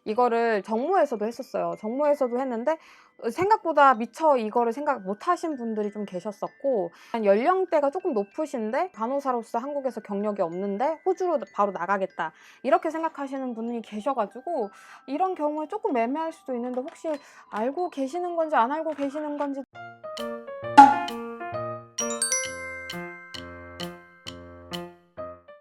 이거를 정모에서도 했었어요. 정모에서도 했는데 생각보다 미처 이거를 생각 못 하신 분들이 좀 계셨었고, 연령대가 조금 높으신데 간호사로서 한국에서 경력이 없는데 호주로 바로 나가겠다 이렇게 생각하시는 분이 계셔가지고 이런 경우에 조금 애매할 수도 있는데, 혹시 알고 계시는 건지 안 알고 계시는 건지.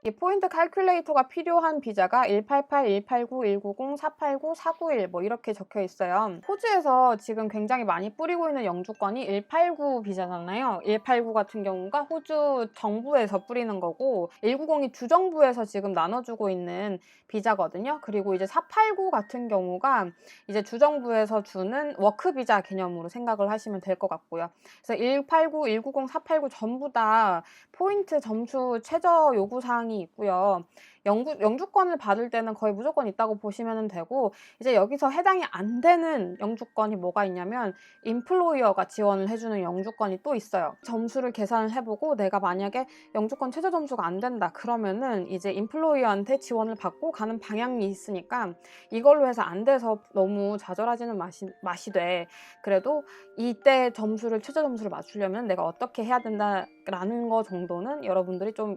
이 포인트 칼큘레이터가 필요한 비자가 188, 189, 190, 489, 491 뭐 이렇게 적혀 있어요. 호주에서 지금 굉장히 많이 뿌리고 있는 영주권이 189 비자잖아요. 189 같은 경우가 호주 정부에서 뿌리는 거고, 190이 주정부에서 지금 나눠주고 있는 비자거든요. 그리고 이제 489 같은 경우가 이제 주정부에서 주는 워크 비자 개념으로 생각을 하시면 될 것 같고요. 그래서 189, 190, 489 전부 다 포인트 점수 최저 요구 사항이 있고요. 영주권을 받을 때는 거의 무조건 있다고 보시면 되고, 이제 여기서 해당이 안 되는 영주권이 뭐가 있냐면 인플로이어가 지원을 해주는 영주권이 또 있어요. 점수를 계산을 해보고 내가 만약에 영주권 최저 점수가 안 된다 그러면은 이제 인플로이어한테 지원을 받고 가는 방향이 있으니까, 이걸로 해서 안 돼서 너무 좌절하지는 마시되 그래도 이때 점수를 최저 점수를 맞추려면 내가 어떻게 해야 된다라는 거 정도는 여러분들이 좀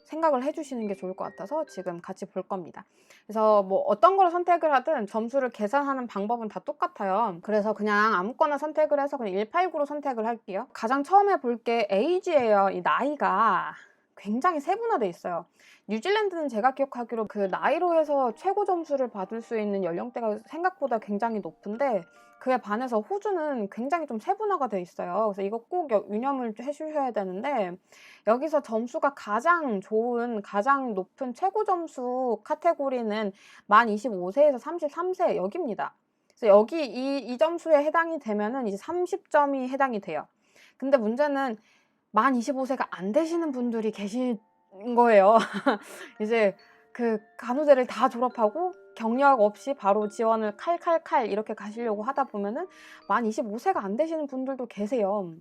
생각을 해주시는 게 좋을 것 같아서 지금 같이 볼 겁니다. 그래서 뭐 어떤 걸 선택을 하든 점수를 계산하는 방법은 다 똑같아요. 그래서 그냥 아무거나 선택을 해서 그냥 189로 선택을 할게요. 가장 처음에 볼 게 에이지예요. 이 나이가 굉장히 세분화돼 있어요. 뉴질랜드는 제가 기억하기로 그 나이로 해서 최고 점수를 받을 수 있는 연령대가 생각보다 굉장히 높은데, 그에 반해서 호주는 굉장히 좀 세분화가 돼 있어요. 그래서 이거 꼭 유념을 해주셔야 되는데, 여기서 점수가 가장 좋은, 가장 높은 최고 점수 카테고리는 만 25세에서 33세 여기입니다. 그래서 여기 이 점수에 해당이 되면은 이제 30점이 해당이 돼요. 근데 문제는 만 25세가 안 되시는 분들이 계신 거예요. 이제 그 간호대를 다 졸업하고 경력 없이 바로 지원을 칼칼칼 이렇게 가시려고 하다 보면은 만 25세가 안 되시는 분들도 계세요.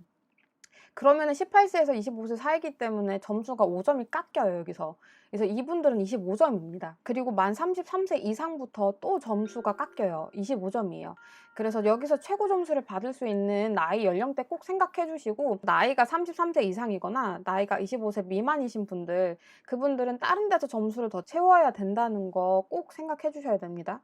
그러면은 18세에서 25세 사이기 때문에 점수가 5점이 깎여요, 여기서. 그래서 이분들은 25점입니다. 그리고 만 33세 이상부터 또 점수가 깎여요. 25점이에요. 그래서 여기서 최고 점수를 받을 수 있는 나이 연령대 꼭 생각해 주시고, 나이가 33세 이상이거나 나이가 25세 미만이신 분들, 그분들은 다른 데서 점수를 더 채워야 된다는 거 꼭 생각해 주셔야 됩니다.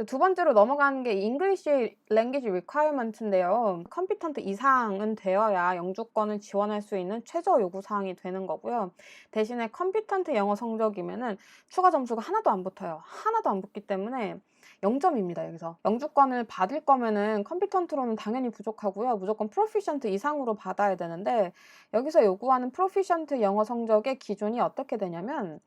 두 번째로 넘어가는 게 English Language Requirement인데요. 컴피턴트 이상은 되어야 영주권을 지원할 수 있는 최저 요구 사항이 되는 거고요. 대신에 컴피턴트 영어 성적이면은 추가 점수가 하나도 안 붙어요. 하나도 안 붙기 때문에 0점입니다, 여기서. 영주권을 받을 거면은 컴피턴트로는 당연히 부족하고요. 무조건 프로피션트 이상으로 받아야 되는데, 여기서 요구하는 프로피션트 영어 성적의 기준이 어떻게 되냐면,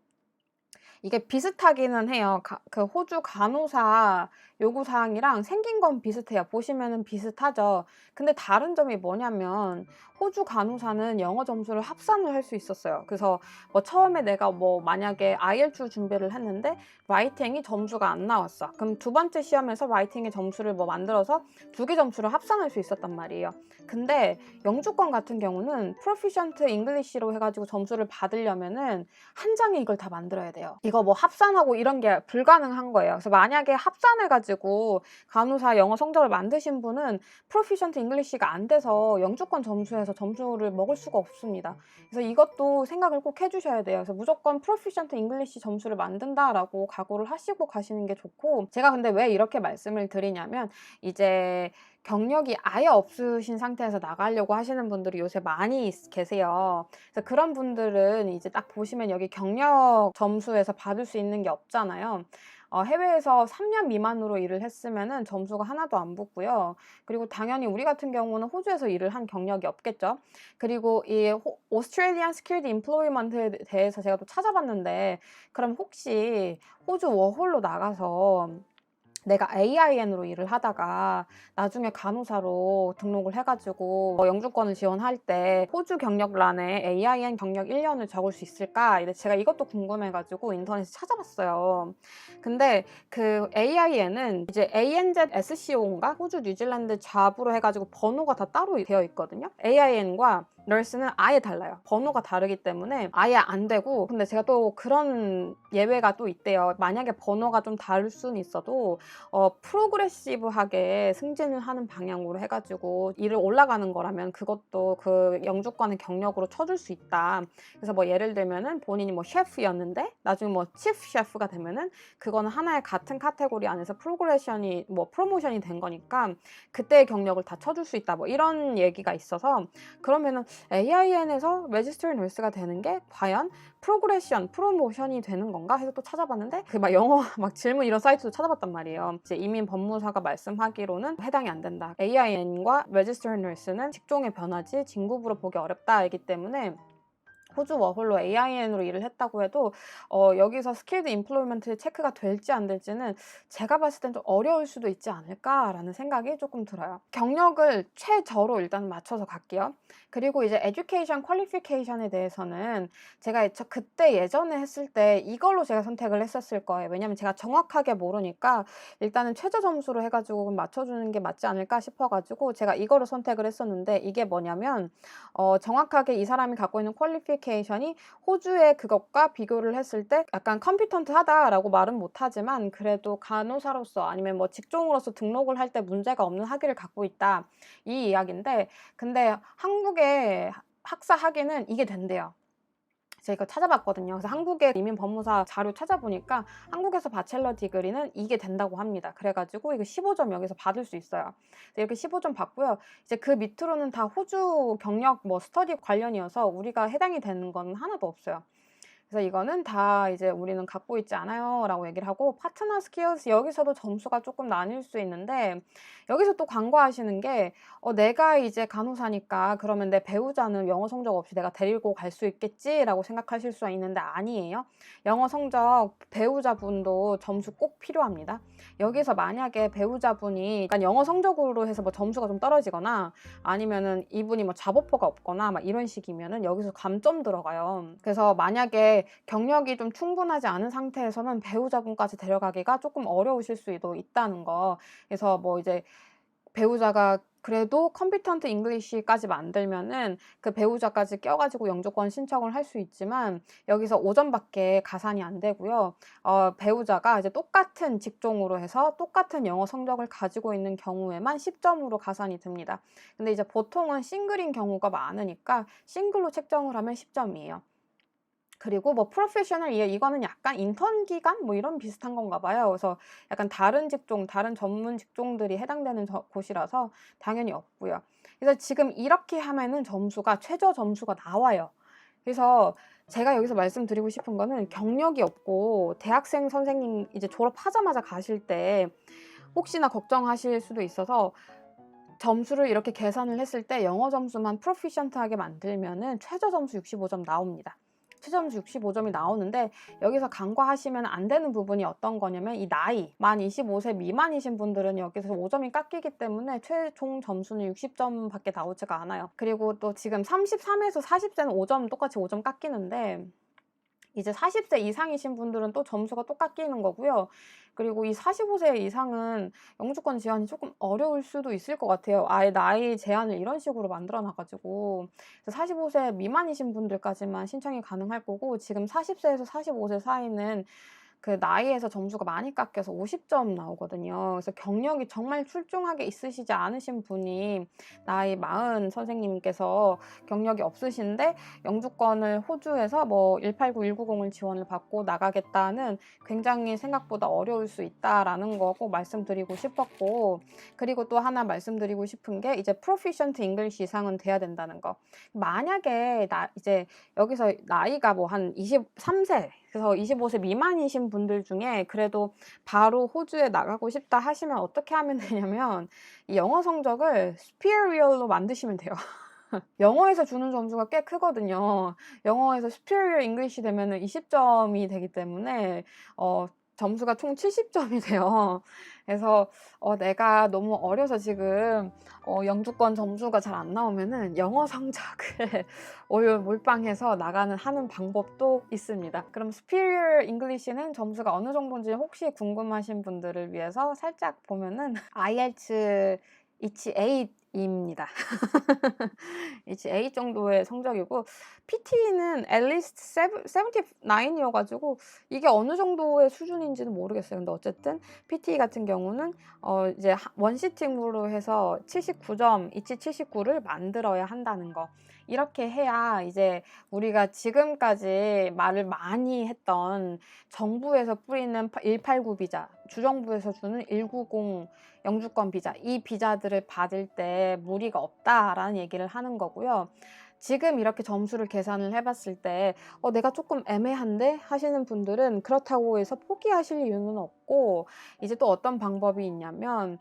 이게 비슷하기는 해요. 그 호주 간호사 요구사항이랑 생긴 건 비슷해요. 보시면은 비슷하죠. 근데 다른 점이 뭐냐면, 호주 간호사는 영어 점수를 합산을 할 수 있었어요. 그래서 뭐 처음에 내가 뭐 만약에 IELTS 준비를 했는데 라이팅이 점수가 안 나왔어. 그럼 두 번째 시험에서 라이팅의 점수를 뭐 만들어서 두 개 점수를 합산할 수 있었단 말이에요. 근데 영주권 같은 경우는 프로피션트 잉글리시로 해가지고 점수를 받으려면은 한 장에 이걸 다 만들어야 돼요. 이거 뭐 합산하고 이런 게 불가능한 거예요. 그래서 만약에 합산해가지고 간호사 영어 성적을 만드신 분은 프로피션트 잉글리시가 안 돼서 영주권 점수에서 점수를 먹을 수가 없습니다. 그래서 이것도 생각을 꼭 해주셔야 돼요. 그래서 무조건 프로피션트 잉글리시 점수를 만든다라고 각오를 하시고 가시는 게 좋고, 제가 근데 왜 이렇게 말씀을 드리냐면, 이제 경력이 아예 없으신 상태에서 나가려고 하시는 분들이 요새 많이 계세요. 그래서 그런 분들은 이제 딱 보시면 여기 경력 점수에서 받을 수 있는 게 없잖아요. 해외에서 3년 미만으로 일을 했으면은 점수가 하나도 안 붙고요. 그리고 당연히 우리 같은 경우는 호주에서 일을 한 경력이 없겠죠. 그리고 이 Australian Skilled Employment에 대해서 제가 또 찾아봤는데, 그럼 혹시 호주 워홀로 나가서 내가 AIN으로 일을 하다가 나중에 간호사로 등록을 해가지고 영주권을 지원할 때 호주 경력란에 AIN 경력 1년을 적을 수 있을까? 제가 이것도 궁금해가지고 인터넷에 찾아봤어요. 근데 그 AIN은 이제 ANZ SCO인가? 호주 뉴질랜드 잡으로 해가지고 번호가 다 따로 되어 있거든요. AIN과 nurse는 아예 달라요. 번호가 다르기 때문에 아예 안 되고, 근데 제가 또 그런 예외가 또 있대요. 만약에 번호가 좀 다를 수는 있어도 프로그레시브하게 승진을 하는 방향으로 해가지고 일을 올라가는 거라면 그것도 그 영주권의 경력으로 쳐줄 수 있다. 그래서 뭐 예를 들면은 본인이 뭐 셰프였는데 나중에 뭐 치프 셰프가 되면은 그거는 하나의 같은 카테고리 안에서 프로그레션이 뭐 프로모션이 된 거니까 그때의 경력을 다 쳐줄 수 있다. 뭐 이런 얘기가 있어서, 그러면은 AIN에서 레지스터리 널스가 되는 게 과연 프로모션이 되는 건가 해서 또 찾아봤는데 그 막 영어 막 질문 이런 사이트도 찾아봤단 말이에요. 이제 이민 법무사가 말씀하기로는 해당이 안 된다. AIN과 레지스터리 널스는 직종의 변화지 진급으로 보기 어렵다이기 때문에 호주 워홀로 AIN으로 일을 했다고 해도 여기서 스킬드 임플로이먼트 체크가 될지 안 될지는 제가 봤을 땐 좀 어려울 수도 있지 않을까라는 생각이 조금 들어요. 경력을 최저로 일단 맞춰서 갈게요. 그리고 이제 에듀케이션 퀄리피케이션에 대해서는 제가 그때 예전에 했을 때 이걸로 제가 선택을 했었을 거예요. 왜냐면 제가 정확하게 모르니까 일단은 최저 점수로 해가지고 맞춰주는 게 맞지 않을까 싶어가지고 제가 이거를 선택을 했었는데, 이게 뭐냐면 정확하게 이 사람이 갖고 있는 퀄리피케이션이 호주의 그것과 비교를 했을 때 약간 컴피턴트하다라고 말은 못하지만 그래도 간호사로서 아니면 뭐 직종으로서 등록을 할 때 문제가 없는 학위를 갖고 있다, 이 이야기인데, 근데 한국의 학사 학위는 이게 된대요. 제가 이거 찾아봤거든요. 그래서 한국의 이민 법무사 자료 찾아보니까 한국에서 바첼러 디그리는 이게 된다고 합니다. 그래가지고 이거 15점 여기서 받을 수 있어요. 이렇게 15점 받고요. 이제 그 밑으로는 다 호주 경력 뭐 스터디 관련이어서 우리가 해당이 되는 건 하나도 없어요. 그래서 이거는 다 이제 우리는 갖고 있지 않아요 라고 얘기를 하고, 파트너 스킬스 여기서도 점수가 조금 나뉠 수 있는데, 여기서 또 간과하시는 게 내가 이제 간호사니까 그러면 내 배우자는 영어 성적 없이 내가 데리고 갈 수 있겠지 라고 생각하실 수 있는데 아니에요. 영어 성적 배우자분도 점수 꼭 필요합니다. 여기서 만약에 배우자분이 약간 영어 성적으로 해서 뭐 점수가 좀 떨어지거나 아니면은 이분이 뭐 잡어퍼가 없거나 막 이런 식이면은 여기서 감점 들어가요. 그래서 만약에 경력이 좀 충분하지 않은 상태에서는 배우자분까지 데려가기가 조금 어려우실 수도 있다는 거. 그래서 뭐 이제 배우자가 그래도 컴피턴트 잉글리시까지 만들면은 그 배우자까지 껴가지고 영주권 신청을 할 수 있지만 여기서 5점밖에 가산이 안 되고요. 배우자가 이제 똑같은 직종으로 해서 똑같은 영어 성적을 가지고 있는 경우에만 10점으로 가산이 됩니다. 근데 이제 보통은 싱글인 경우가 많으니까 싱글로 책정을 하면 10점이에요. 그리고 뭐 프로페셔널 이어 이거는 약간 인턴 기간 뭐 이런 비슷한 건가 봐요. 그래서 약간 다른 직종, 다른 전문 직종들이 해당되는 곳이라서 당연히 없고요. 그래서 지금 이렇게 하면은 점수가 최저 점수가 나와요. 그래서 제가 여기서 말씀드리고 싶은 거는 경력이 없고 대학생 선생님 이제 졸업하자마자 가실 때 혹시나 걱정하실 수도 있어서 점수를 이렇게 계산을 했을 때 영어 점수만 프로피션트하게 만들면은 최저 점수 65점 나옵니다. 최저 점수 65점이 나오는데 여기서 간과하시면 안 되는 부분이 어떤 거냐면 이 나이 만 25세 미만이신 분들은 여기서 5점이 깎이기 때문에 최종 점수는 60점밖에 나오지가 않아요. 그리고 또 지금 33에서 40세는 5점 똑같이 5점 깎이는데 이제 40세 이상이신 분들은 또 점수가 또 깎이는 거고요. 그리고 이 45세 이상은 영주권 지원이 조금 어려울 수도 있을 것 같아요. 아예 나이 제한을 이런 식으로 만들어 놔가지고 45세 미만이신 분들까지만 신청이 가능할 거고, 지금 40세에서 45세 사이는 그 나이에서 점수가 많이 깎여서 50점 나오거든요. 그래서 경력이 정말 출중하게 있으시지 않으신 분이 나이 40 선생님께서 경력이 없으신데 영주권을 호주에서 뭐 189, 190을 지원을 받고 나가겠다는 굉장히 생각보다 어려울 수 있다라는 거 꼭 말씀드리고 싶었고, 그리고 또 하나 말씀드리고 싶은 게 이제 프로피션트 잉글리시 이상은 돼야 된다는 거. 만약에 이제 여기서 나이가 뭐 한 23세 그래서 25세 미만이신 분들 중에 그래도 바로 호주에 나가고 싶다 하시면 어떻게 하면 되냐면 이 영어 성적을 superior로 만드시면 돼요. 영어에서 주는 점수가 꽤 크거든요. 영어에서 superior English 되면은 20점이 되기 때문에 점수가 총 70점이 돼요. 그래서 내가 너무 어려서 지금 영주권 점수가 잘 안 나오면은 영어 성적을 몰빵해서 하는 방법도 있습니다. 그럼 Superior English는 점수가 어느 정도인지 혹시 궁금하신 분들을 위해서 살짝 보면은 IELTS 28 입니다. 이제 A 정도의 성적이고 PT는 at least 79이어 가지고 이게 어느 정도의 수준인지는 모르겠어요. 근데 어쨌든 PT 같은 경우는 이제 원시팅으로 해서 79점, 이치 79를 만들어야 한다는 거. 이렇게 해야 이제 우리가 지금까지 말을 많이 했던 정부에서 뿌리는 189 비자, 주정부에서 주는 190 영주권 비자, 이 비자들을 받을 때 무리가 없다라는 얘기를 하는 거고요. 지금 이렇게 점수를 계산을 해봤을 때 내가 조금 애매한데 하시는 분들은 그렇다고 해서 포기하실 이유는 없고, 이제 또 어떤 방법이 있냐면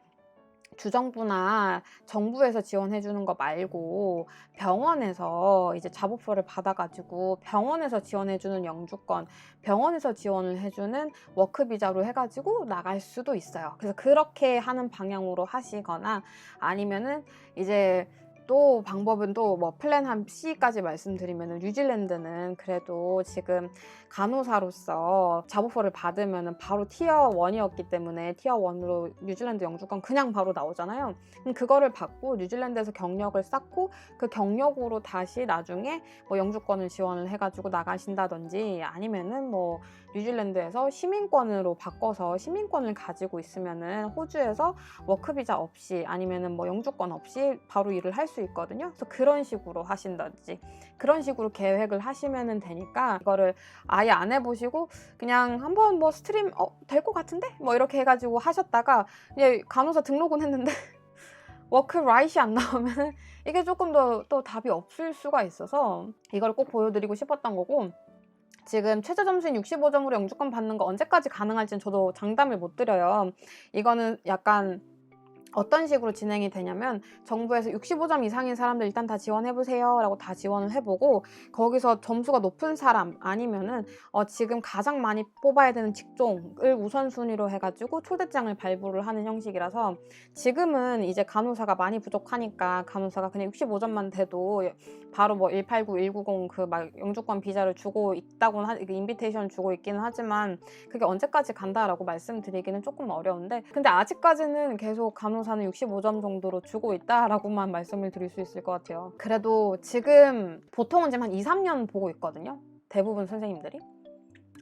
주정부나 정부에서 지원해 주는 거 말고 병원에서 이제 잡오퍼를 받아 가지고 병원에서 지원해 주는 영주권, 병원에서 지원을 해 주는 워크 비자로 해 가지고 나갈 수도 있어요. 그래서 그렇게 하는 방향으로 하시거나, 아니면은 이제 또 방법은 또 뭐 플랜 한 C까지 말씀드리면은, 뉴질랜드는 그래도 지금 간호사로서 잡오퍼를 받으면은 바로 티어 1이었기 때문에 티어 1으로 뉴질랜드 영주권 그냥 바로 나오잖아요. 그럼 그거를 받고 뉴질랜드에서 경력을 쌓고 그 경력으로 다시 나중에 뭐 영주권을 지원을 해가지고 나가신다든지, 아니면은 뭐 뉴질랜드에서 시민권으로 바꿔서 시민권을 가지고 있으면은 호주에서 워크비자 없이 아니면은 뭐 영주권 없이 바로 일을 할 수 있거든요. 그래서 그런 식으로 하신다든지, 그런 식으로 계획을 하시면 되니까, 이거를 아예 안 해보시고 그냥 한번 뭐 스트림 될 것 같은데? 뭐 이렇게 해가지고 하셨다가 이제 간호사 등록은 했는데 워크 라이트이 안 나오면 이게 조금 더 또 답이 없을 수가 있어서 이걸 꼭 보여드리고 싶었던 거고, 지금 최저 점수인 65점으로 영주권 받는 거 언제까지 가능할지는 저도 장담을 못 드려요. 이거는 약간 어떤 식으로 진행이 되냐면, 정부에서 65점 이상인 사람들 일단 다 지원해보세요 라고 다 지원을 해보고, 거기서 점수가 높은 사람 아니면은 지금 가장 많이 뽑아야 되는 직종을 우선순위로 해가지고 초대장을 발부를 하는 형식이라서, 지금은 이제 간호사가 많이 부족하니까 간호사가 그냥 65점만 돼도 바로 뭐 189, 190 그 막 영주권 비자를 주고 있다고는 인비테이션 주고 있기는 하지만, 그게 언제까지 간다라고 말씀드리기는 조금 어려운데, 근데 아직까지는 계속 간호사는 65점 정도로 주고 있다라고만 말씀을 드릴 수 있을 것 같아요. 그래도 지금 보통은 지금 한 2, 3년 보고 있거든요, 대부분 선생님들이.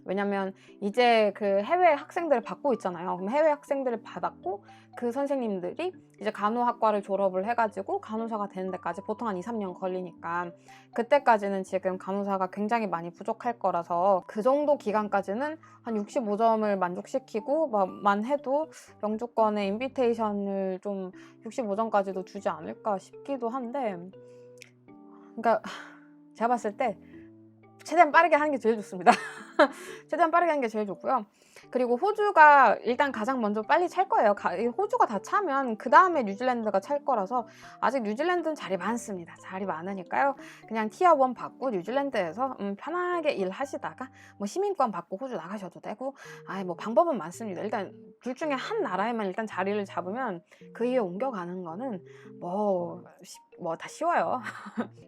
왜냐면 이제 그 해외 학생들을 받고 있잖아요. 그럼 해외 학생들을 받았고 그 선생님들이 이제 간호학과를 졸업을 해가지고 간호사가 되는 데까지 보통 한 2, 3년 걸리니까, 그때까지는 지금 간호사가 굉장히 많이 부족할 거라서 그 정도 기간까지는 한 65점을 만족시키고 만 해도 영주권의 인비테이션을 좀 65점까지도 주지 않을까 싶기도 한데, 그러니까 제가 봤을 때 최대한 빠르게 하는 게 제일 좋습니다. 최대한 빠르게 하는 게 제일 좋고요. 그리고 호주가 일단 가장 먼저 빨리 찰 거예요. 호주가 다 차면 그 다음에 뉴질랜드가 찰 거라서, 아직 뉴질랜드는 자리 많습니다. 자리 많으니까요. 그냥 티어 1 받고 뉴질랜드에서 편하게 일하시다가 뭐 시민권 받고 호주 나가셔도 되고, 뭐 방법은 많습니다. 일단 둘 중에 한 나라에만 일단 자리를 잡으면 그 이후에 옮겨가는 거는 뭐 다 쉬워요.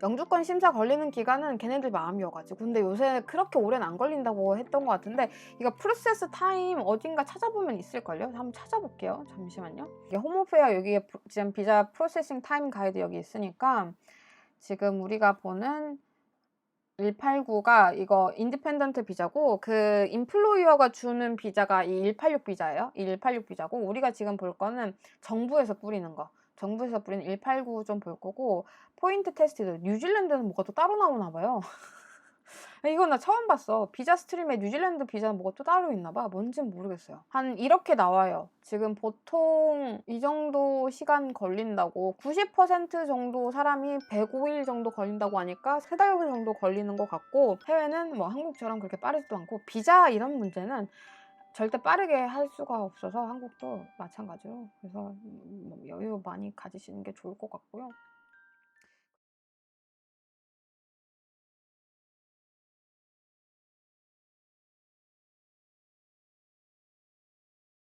영주권 심사 걸리는 기간은 걔네들 마음이어가지고. 근데 요새 그렇게 오래는 안 걸린다고 했던 것 같은데, 이거 프로세스 타임 어딘가 찾아보면 있을걸요? 한번 찾아볼게요. 잠시만요. 이게 홈오페어 여기에 지금 비자 프로세싱 타임 가이드 여기 있으니까, 지금 우리가 보는 189가 이거 인디펜던트 비자고, 그 인플로이어가 주는 비자가 이 186 비자예요. 이 186 비자고, 우리가 지금 볼 거는 정부에서 뿌리는 거. 정부에서 뿌리는 189 좀 볼 거고, 포인트 테스트도 뉴질랜드는 뭐가 또 따로 나오나 봐요. 이건 나 처음 봤어. 비자 스트림에 뉴질랜드 비자는 뭐가 또 따로 있나 봐. 뭔진 모르겠어요. 한 이렇게 나와요. 지금 보통 이 정도 시간 걸린다고, 90% 정도 사람이 105일 정도 걸린다고 하니까 3달 정도 걸리는 것 같고, 해외는 뭐 한국처럼 그렇게 빠르지도 않고, 비자 이런 문제는 절대 빠르게 할 수가 없어서 한국도 마찬가지로. 그래서 여유 많이 가지시는 게 좋을 것 같고요.